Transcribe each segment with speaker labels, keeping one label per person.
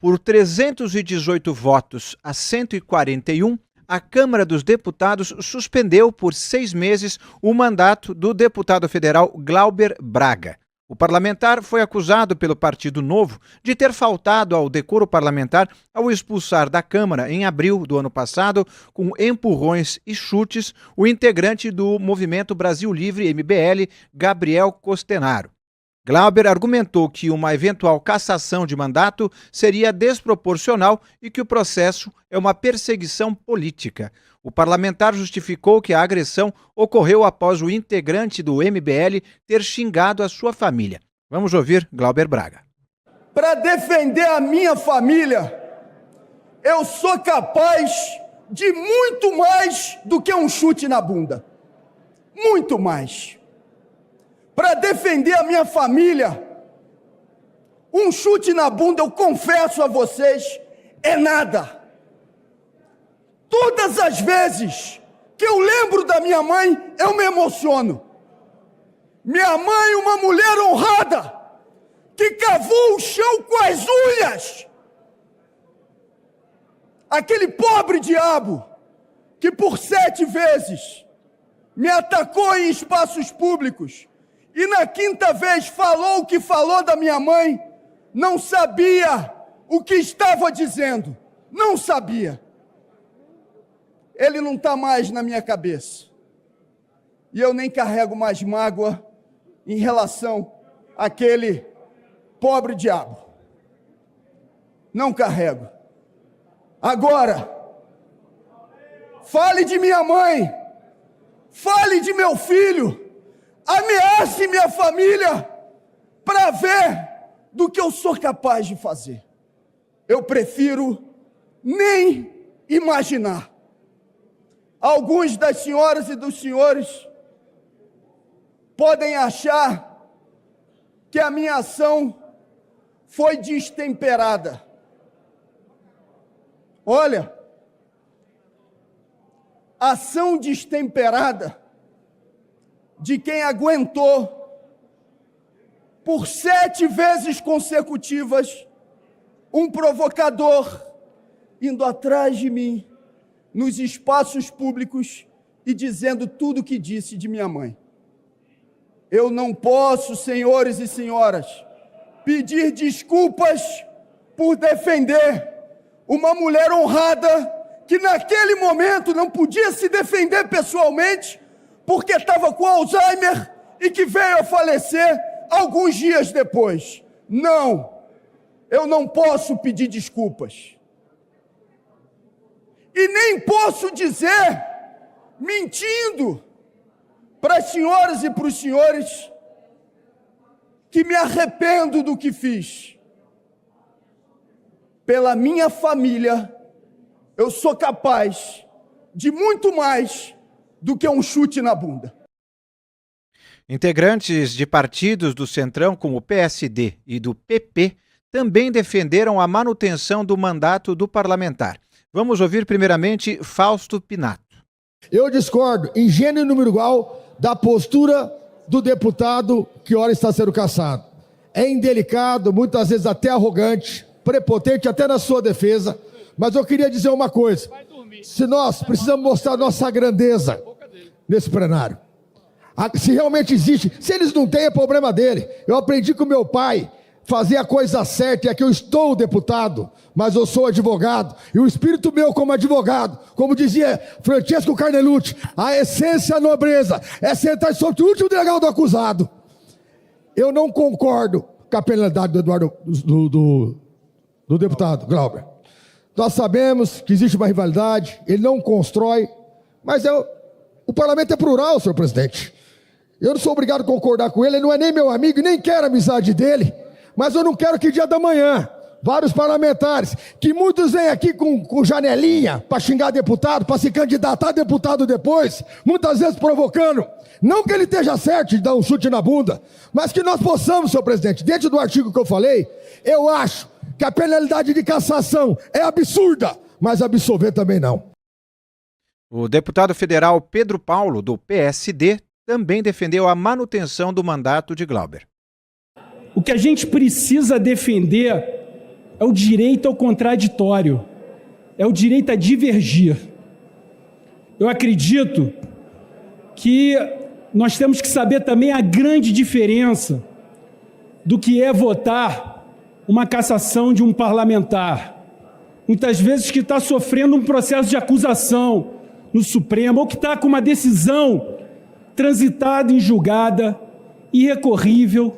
Speaker 1: Por 318 votos a 141, a Câmara dos Deputados suspendeu por 6 meses o mandato do deputado federal Glauber Braga. O parlamentar foi acusado pelo Partido Novo de ter faltado ao decoro parlamentar ao expulsar da Câmara, em abril do ano passado, com empurrões e chutes, o integrante do Movimento Brasil Livre, MBL, Gabriel Costenaro. Glauber argumentou que uma eventual cassação de mandato seria desproporcional e que o processo é uma perseguição política. O parlamentar justificou que a agressão ocorreu após o integrante do MBL ter xingado a sua família. Vamos ouvir Glauber Braga.
Speaker 2: Para defender a minha família, eu sou capaz de muito mais do que um chute na bunda. Muito mais. Para defender a minha família, um chute na bunda, eu confesso a vocês, é nada. Todas as vezes que eu lembro da minha mãe, eu me emociono. Minha mãe, uma mulher honrada, que cavou o chão com as unhas. Aquele pobre diabo, que por 7 vezes me atacou em espaços públicos, e na 5ª vez falou o que falou da minha mãe, não sabia o que estava dizendo, não sabia. Ele não está mais na minha cabeça. E eu nem carrego mais mágoa em relação àquele pobre diabo. Não carrego. Agora, fale de minha mãe, fale de meu filho, ameace minha família para ver do que eu sou capaz de fazer. Eu prefiro nem imaginar. Alguns das senhoras e dos senhores podem achar que a minha ação foi destemperada. Olha, ação destemperada de quem aguentou por 7 vezes consecutivas um provocador indo atrás de mim nos espaços públicos e dizendo tudo o que disse de minha mãe. Eu não posso, senhores e senhoras, pedir desculpas por defender uma mulher honrada que naquele momento não podia se defender pessoalmente porque estava com Alzheimer e que veio a falecer alguns dias depois. Não, eu não posso pedir desculpas. E nem posso dizer, mentindo, para as senhoras e para os senhores, que me arrependo do que fiz. Pela minha família, eu sou capaz de muito mais do que um chute na bunda.
Speaker 1: Integrantes de partidos do Centrão, como o PSD e do PP, também defenderam a manutenção do mandato do parlamentar. Vamos ouvir primeiramente Fausto Pinato.
Speaker 3: Eu discordo, em gênero e número igual, da postura do deputado que ora está sendo cassado. É indelicado, muitas vezes até arrogante, prepotente até na sua defesa, mas eu queria dizer uma coisa. Se nós precisamos mostrar nossa grandeza nesse plenário, se realmente existe, se eles não têm, é problema dele. Eu aprendi com meu pai fazer a coisa certa, e aqui eu estou deputado, mas eu sou advogado, e o espírito meu como advogado, como dizia Francesco Carnelucci, a essência, a nobreza, é sentar sobre o último degrau do acusado. Eu não concordo com a penalidade do deputado Glauber. Nós sabemos que existe uma rivalidade, ele não constrói, mas o parlamento é plural, senhor presidente. Eu não sou obrigado a concordar com ele, ele não é nem meu amigo, nem quero a amizade dele, mas eu não quero que dia da manhã, vários parlamentares, que muitos vêm aqui com janelinha para xingar deputado, para se candidatar a deputado depois, muitas vezes provocando, não que ele esteja certo de dar um chute na bunda, mas que nós possamos, senhor presidente, dentro do artigo que eu falei, eu acho que a penalidade de cassação é absurda, mas absolver também não.
Speaker 1: O deputado federal Pedro Paulo, do PSD, também defendeu a manutenção do mandato de Glauber.
Speaker 4: O que a gente precisa defender é o direito ao contraditório, é o direito a divergir. Eu acredito que nós temos que saber também a grande diferença do que é votar uma cassação de um parlamentar. Muitas vezes que está sofrendo um processo de acusação no Supremo, ou que está com uma decisão transitada em julgada, irrecorrível,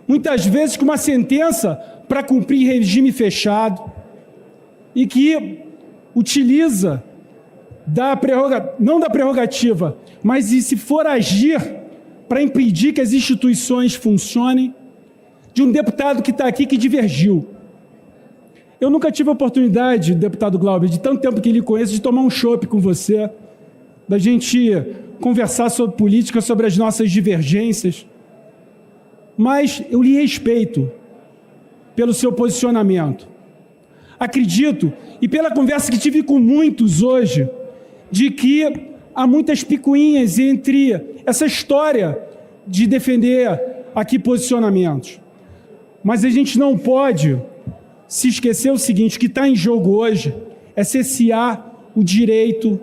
Speaker 4: muitas vezes com uma sentença para cumprir regime fechado, e que utiliza não da prerrogativa, mas e se for agir para impedir que as instituições funcionem, de um deputado que está aqui que divergiu. Eu nunca tive a oportunidade, deputado Glauber, de tanto tempo que lhe conheço, de tomar um chopp com você, da gente conversar sobre política, sobre as nossas divergências, mas eu lhe respeito pelo seu posicionamento. Acredito, e pela conversa que tive com muitos hoje, de que há muitas picuinhas entre essa história de defender aqui posicionamentos. Mas a gente não pode se esquecer o seguinte: o que está em jogo hoje é cessear o direito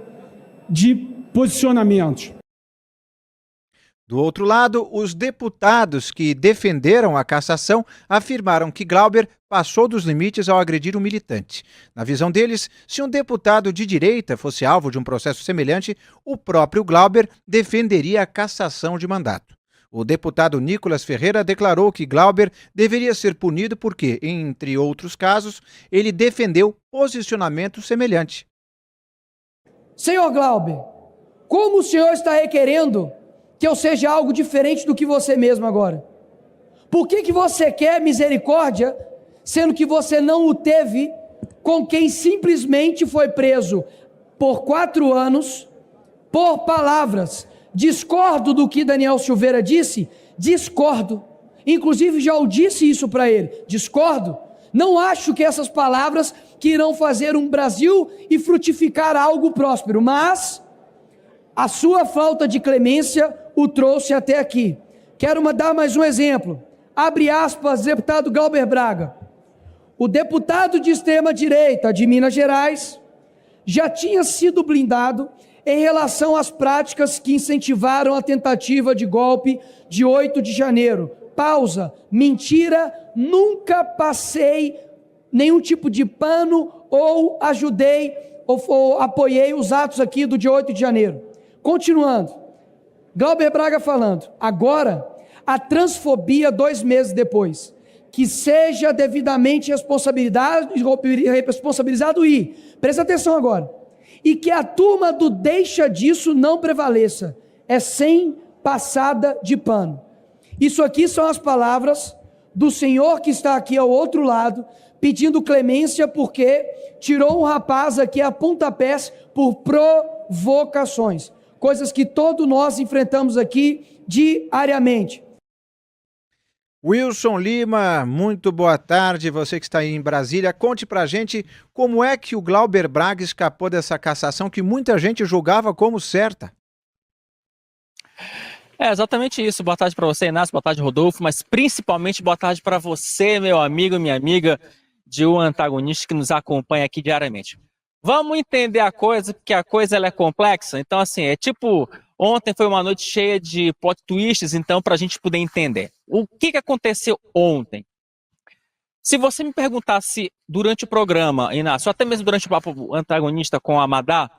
Speaker 4: de posicionamentos.
Speaker 1: Do outro lado, os deputados que defenderam a cassação afirmaram que Glauber passou dos limites ao agredir um militante. Na visão deles, se um deputado de direita fosse alvo de um processo semelhante, o próprio Glauber defenderia a cassação de mandato. O deputado Nicolas Ferreira declarou que Glauber deveria ser punido porque, entre outros casos, ele defendeu posicionamento semelhante.
Speaker 5: Senhor Glauber, como o senhor está requerendo que eu seja algo diferente do que você mesmo agora? Por que você quer misericórdia, sendo que você não o teve com quem simplesmente foi preso por 4 anos por palavras? Discordo do que Daniel Silveira disse? Discordo. Inclusive já o disse isso para ele. Discordo. Não acho que essas palavras que irão fazer um Brasil e frutificar algo próspero, mas a sua falta de clemência o trouxe até aqui. Quero dar mais um exemplo. Abre aspas, deputado Glauber Braga. O deputado de extrema direita de Minas Gerais já tinha sido blindado em relação às práticas que incentivaram a tentativa de golpe de 8 de janeiro. Pausa. Mentira, nunca passei nenhum tipo de pano ou ajudei ou apoiei os atos aqui do dia 8 de janeiro. Continuando. Glauber Braga falando. Agora, a transfobia 2 meses depois. Que seja devidamente responsabilizado e, presta atenção agora, e que a turma do deixa disso não prevaleça. É sem passada de pano. Isso aqui são as palavras do senhor que está aqui ao outro lado, pedindo clemência porque tirou um rapaz aqui a pontapés por provocações. Coisas que todos nós enfrentamos aqui diariamente.
Speaker 1: Wilson Lima, muito boa tarde, você que está aí em Brasília, conte pra gente como é que o Glauber Braga escapou dessa cassação que muita gente julgava como certa.
Speaker 6: É exatamente isso. Boa tarde para você, Inácio, boa tarde, Rodolfo, mas principalmente boa tarde para você, meu amigo, minha amiga, de O Antagonista, que nos acompanha aqui diariamente. Vamos entender a coisa, porque a coisa ela é complexa, então assim, é tipo, ontem foi uma noite cheia de plot twists, então para a gente poder entender. O que aconteceu ontem? Se você me perguntasse durante o programa, Inácio, até mesmo durante o papo antagonista com a Amadá,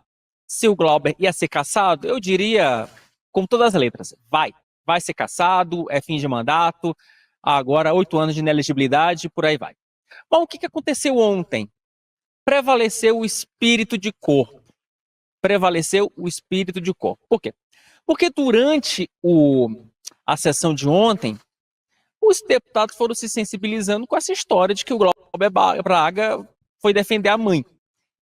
Speaker 6: se o Glauber ia ser cassado, eu diria, com todas as letras, vai ser cassado, é fim de mandato, agora 8 anos de inelegibilidade, por aí vai. Bom, o que aconteceu ontem? Prevaleceu o espírito de corpo. Prevaleceu o espírito de corpo. Por quê? Porque durante a sessão de ontem, os deputados foram se sensibilizando com essa história de que o Glauber Braga foi defender a mãe.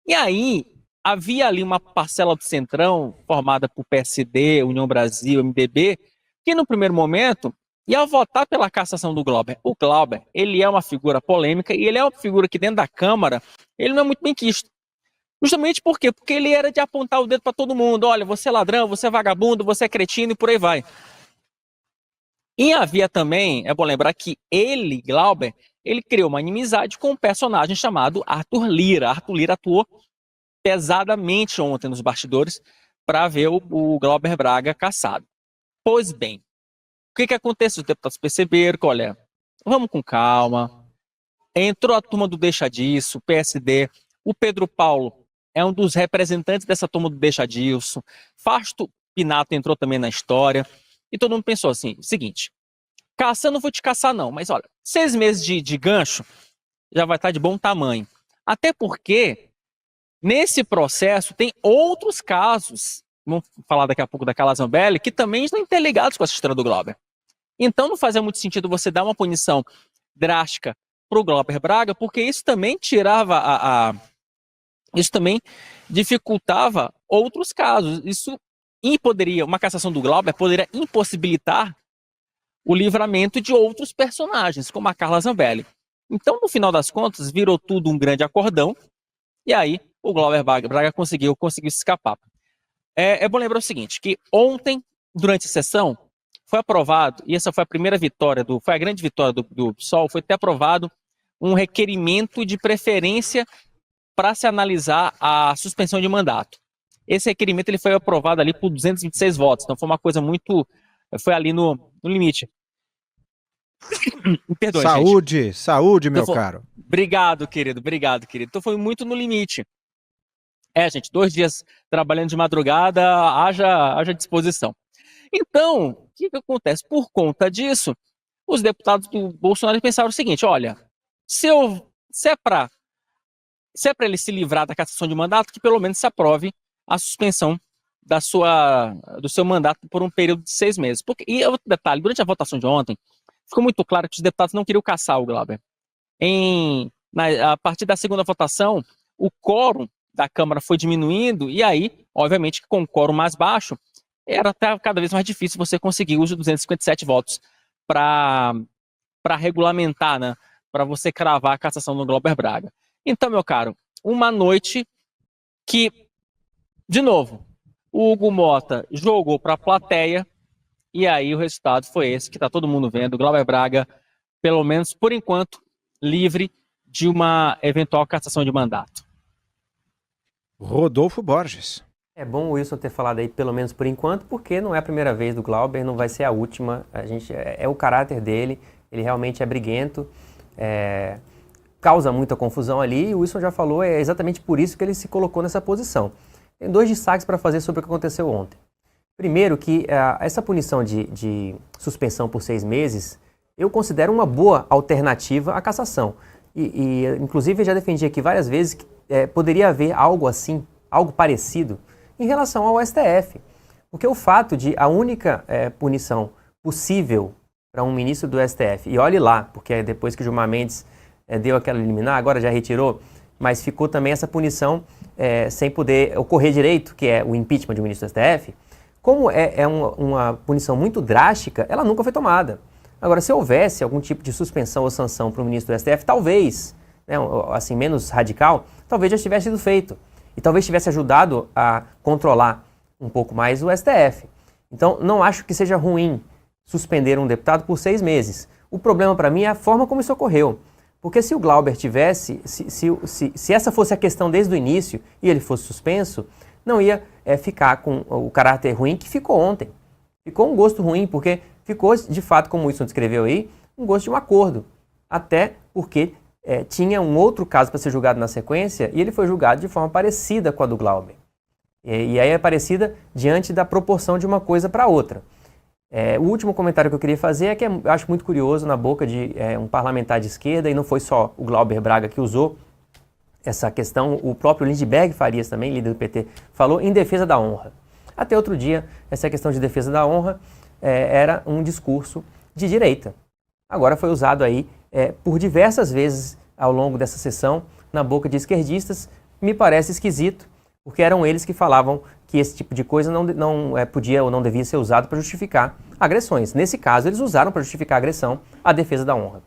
Speaker 6: E aí, havia ali uma parcela do Centrão, formada por PSD, União Brasil, MDB, que no primeiro momento ia votar pela cassação do Glauber. O Glauber, ele é uma figura polêmica e ele é uma figura que dentro da Câmara, ele não é muito bem quisto. Justamente por quê? Porque ele era de apontar o dedo para todo mundo. Olha, você é ladrão, você é vagabundo, você é cretino e por aí vai. E havia também, é bom lembrar que ele, Glauber, ele criou uma inimizade com um personagem chamado Arthur Lira. Arthur Lira atuou pesadamente ontem nos bastidores para ver o Glauber Braga caçado. Pois bem, o que aconteceu? Os deputados perceberam que, olha, vamos com calma. Entrou a turma do Deixa Disso, PSD. O Pedro Paulo é um dos representantes dessa turma do Deixa Disso. Fausto Pinato entrou também na história. E todo mundo pensou assim, seguinte, caçando não vou te caçar não, mas olha, 6 meses de gancho já vai estar de bom tamanho. Até porque, nesse processo, tem outros casos, vamos falar daqui a pouco da Carla Zambelli, que também estão interligados com essa história do Glauber. Então não fazia muito sentido você dar uma punição drástica para o Glauber Braga, porque isso também tirava isso também dificultava outros casos. Isso uma cassação do Glauber poderia impossibilitar o livramento de outros personagens, como a Carla Zambelli. Então, no final das contas, virou tudo um grande acordão, e aí o Glauber Braga conseguiu se escapar. É bom lembrar o seguinte, que ontem, durante a sessão, foi aprovado, e essa foi a primeira vitória, foi a grande vitória do PSOL, foi ter aprovado um requerimento de preferência para se analisar a suspensão de mandato. Esse requerimento ele foi aprovado ali por 226 votos, então foi uma coisa foi ali no limite. Perdoe,
Speaker 1: saúde, gente. Saúde, meu caro.
Speaker 6: Obrigado, querido. Então foi muito no limite. Gente, 2 dias trabalhando de madrugada, haja disposição. Então, o que acontece? Por conta disso, os deputados do Bolsonaro pensaram o seguinte, olha, se é para ele se livrar da cassação de mandato, que pelo menos se aprove a suspensão do seu mandato por um período de 6 meses. E outro detalhe, durante a votação de ontem, ficou muito claro que os deputados não queriam caçar o Glauber. A partir da segunda votação, o quórum da Câmara foi diminuindo, e aí, obviamente, com o quórum mais baixo, era até cada vez mais difícil você conseguir os 257 votos para regulamentar, né, para você cravar a cassação do Glauber Braga. Então, meu caro, uma noite que, de novo, o Hugo Mota jogou para a plateia, e aí o resultado foi esse que está todo mundo vendo. O Glauber Braga, pelo menos por enquanto, livre de uma eventual cassação de mandato.
Speaker 1: Rodolfo Borges.
Speaker 7: É bom o Wilson ter falado aí, pelo menos por enquanto, porque não é a primeira vez do Glauber, não vai ser a última. É o caráter dele, ele realmente é briguento, causa muita confusão ali, e o Wilson já falou, é exatamente por isso que ele se colocou nessa posição. Tem 2 destaques para fazer sobre o que aconteceu ontem. Primeiro, que essa punição de suspensão por 6 meses, eu considero uma boa alternativa à cassação. Inclusive, eu já defendi aqui várias vezes que poderia haver algo assim, algo parecido, em relação ao STF. Porque o fato de a única punição possível para um ministro do STF, e olhe lá, porque depois que o Gilmar Mendes deu aquela liminar, agora já retirou, mas ficou também essa punição sem poder ocorrer direito, que é o impeachment de um ministro do STF, como uma punição muito drástica, ela nunca foi tomada. Agora, se houvesse algum tipo de suspensão ou sanção para o ministro do STF, talvez, assim, menos radical, talvez já tivesse sido feito. E talvez tivesse ajudado a controlar um pouco mais o STF. Então, não acho que seja ruim suspender um deputado por 6 meses. O problema para mim é a forma como isso ocorreu. Porque se o Glauber tivesse, se essa fosse a questão desde o início e ele fosse suspenso, não ia ficar com o caráter ruim que ficou ontem. Ficou um gosto ruim, porque ficou, de fato, como o Wilson descreveu aí, um gosto de um acordo. Até porque tinha um outro caso para ser julgado na sequência e ele foi julgado de forma parecida com a do Glauber. E aí é parecida diante da proporção de uma coisa para outra. O último comentário que eu queria fazer é que eu acho muito curioso na boca de um parlamentar de esquerda, e não foi só o Glauber Braga que usou essa questão, o próprio Lindbergh Farias também, líder do PT, falou em defesa da honra. Até outro dia, essa questão de defesa da honra era um discurso de direita. Agora foi usado aí por diversas vezes ao longo dessa sessão na boca de esquerdistas. Me parece esquisito, porque eram eles que falavam que esse tipo de coisa não podia ou não devia ser usado para justificar agressões. Nesse caso, eles usaram para justificar a agressão a defesa da honra.